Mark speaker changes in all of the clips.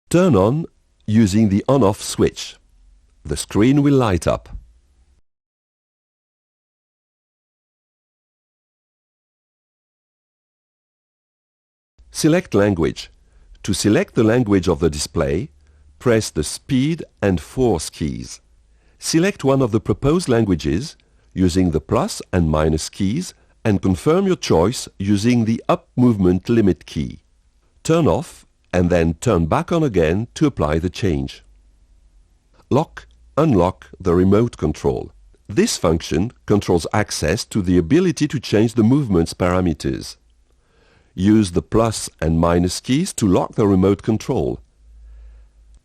Speaker 1: Turn on using the on-off switch. The screen will light up. Select language. To select the language of the display, press the Speed and Force keys. Select one of the proposed languages using the plus and minus keys and confirm your choice using the up movement limit key. Turn off and then turn back on again to apply the change. Lock, unlock the remote control. This function controls access to the ability to change the movement's parameters. Use the plus and minus keys to lock the remote control.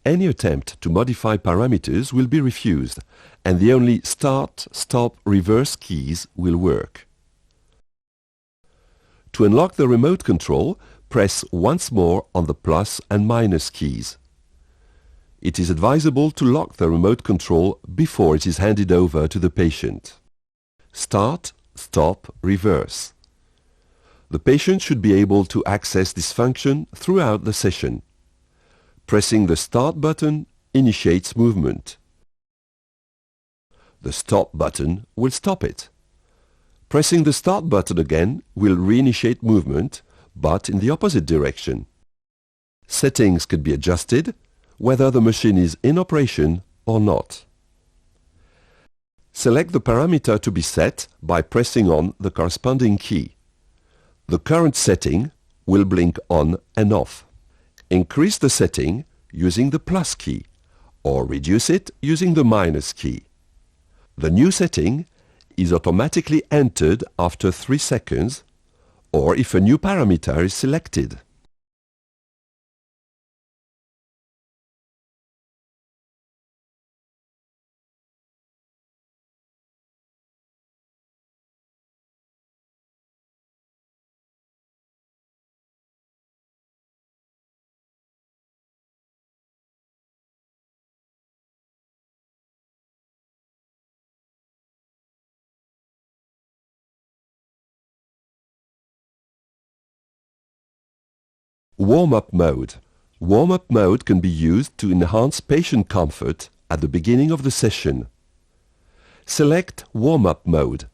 Speaker 1: Any attempt to modify parameters will be refused, and the only start, stop, reverse keys will work. To unlock the remote control, press once more on the plus and minus keys. It is advisable to lock the remote control before it is handed over to the patient. Start, stop, reverse. The patient should be able to access this function throughout the session. Pressing the Start button initiates movement. The Stop button will stop it. Pressing the Start button again will reinitiate movement, but in the opposite direction. Settings can be adjusted, whether the machine is in operation or not. Select the parameter to be set by pressing on the corresponding key. The current setting will blink on and off. Increase the setting using the plus key, or reduce it using the minus key. The new setting is automatically entered after 3 seconds, or if a new parameter is selected. Warm-up mode. Warm-up mode can be used to enhance patient comfort at the beginning of the session. Select Warm-up mode.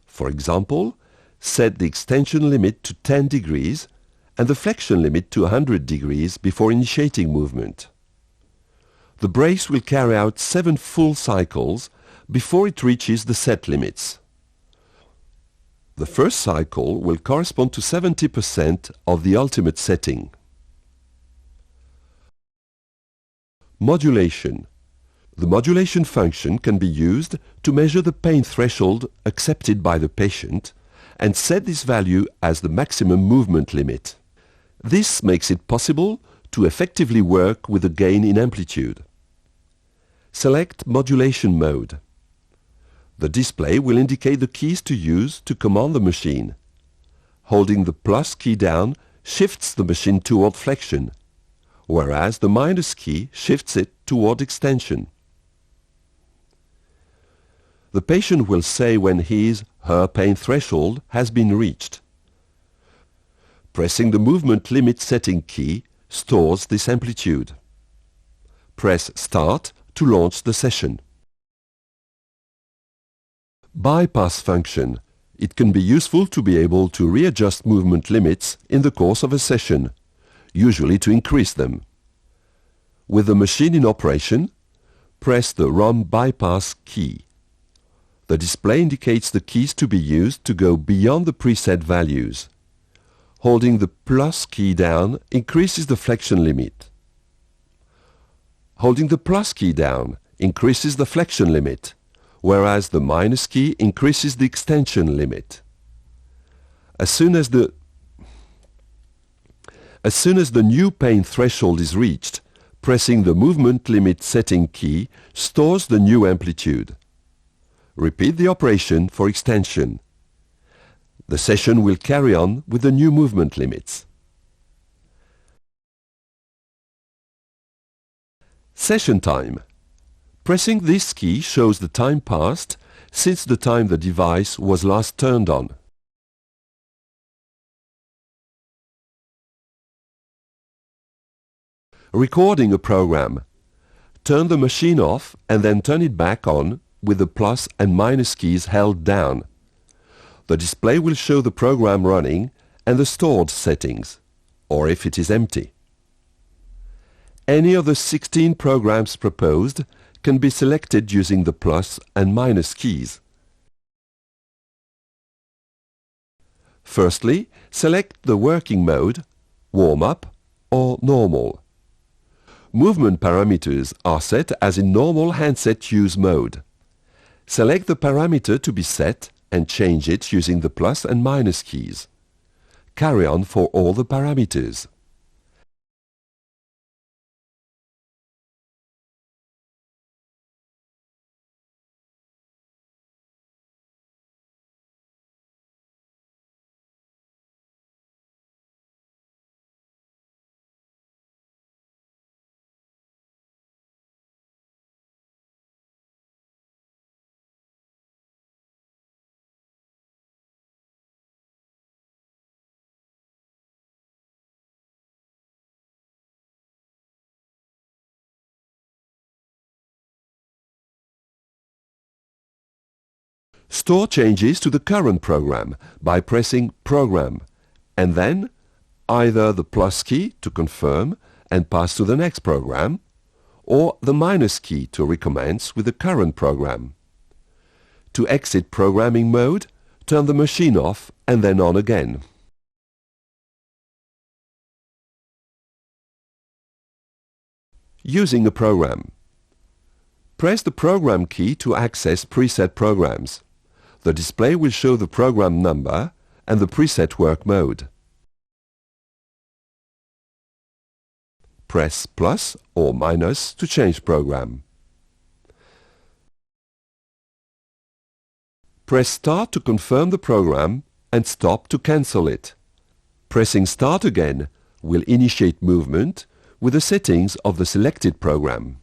Speaker 1: For example, set the extension limit to 10 degrees and the flexion limit to 100 degrees before initiating movement. The brace will carry out 7 full cycles before it reaches the set limits. The first cycle will correspond to 70% of the ultimate setting. Modulation. The modulation function can be used to measure the pain threshold accepted by the patient and set this value as the maximum movement limit. This makes it possible to effectively work with a gain in amplitude. Select Modulation mode. The display will indicate the keys to use to command the machine. Holding the plus key down shifts the machine toward flexion, whereas the minus key shifts it toward extension. The patient will say when his/her pain threshold has been reached. Pressing the movement limit setting key stores this amplitude. Press Start to launch the session. Bypass function. It can be useful to be able to readjust movement limits in the course of a session, usually to increase them. With the machine in operation, press the ROM bypass key. The display indicates the keys to be used to go beyond the preset values. Holding the plus key down increases the flexion limit. Holding the plus key down increases the flexion limit, whereas the minus key increases the extension limit. As soon as the new pain threshold is reached, pressing the movement limit setting key stores the new amplitude. Repeat the operation for extension. The session will carry on with the new movement limits. Session time. Pressing this key shows the time passed since the time the device was last turned on. Recording a program. Turn the machine off and then turn it back on with the plus and minus keys held down. The display will show the program running and the stored settings, or if it is empty. Any of the 16 programs proposed can be selected using the plus and minus keys. Firstly, select the working mode, warm-up or normal. Movement parameters are set as in normal handset use mode. Select the parameter to be set and change it using the plus and minus keys. Carry on for all the parameters. Store changes to the current program by pressing Program and then either the plus key to confirm and pass to the next program or the minus key to recommence with the current program. To exit programming mode, turn the machine off and then on again. Using a program. Press the program key to access preset programs. The display will show the program number and the preset work mode. Press plus or minus to change program. Press Start to confirm the program and Stop to cancel it. Pressing Start again will initiate movement with the settings of the selected program.